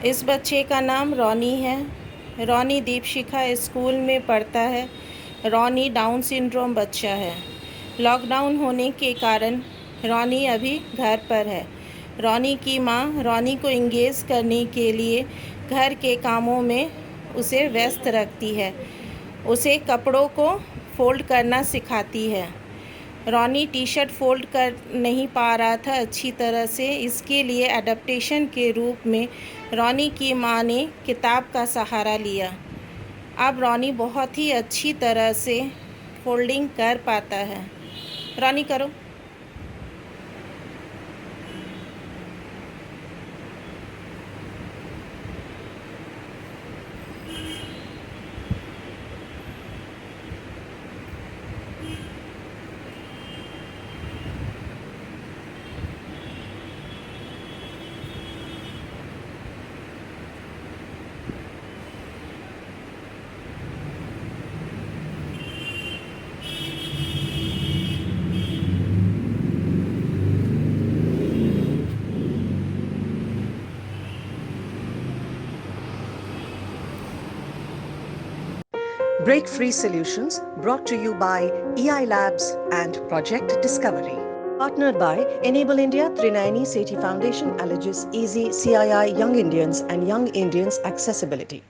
इस बच्चे का नाम रॉनी है। रॉनी दीपशिखा स्कूल में पढ़ता है। रॉनी डाउन सिंड्रोम बच्चा है। लॉकडाउन होने के कारण रॉनी अभी घर पर है। रॉनी की माँ रॉनी को इंगेज करने के लिए घर के कामों में उसे व्यस्त रखती है। उसे कपड़ों को फोल्ड करना सिखाती है। रॉनी टी शर्ट फोल्ड कर नहीं पा रहा था अच्छी तरह से, इसके लिए एडप्टेशन के रूप में रॉनी की माँ ने किताब का सहारा लिया। अब रॉनी बहुत ही अच्छी तरह से फोल्डिंग कर पाता है। रॉनी करो। Break-free solutions brought to you by EI Labs and Project Discovery. Partnered by Enable India, Trinayani Sethi Foundation, Allergis Easy, CII Young Indians and Young Indians Accessibility.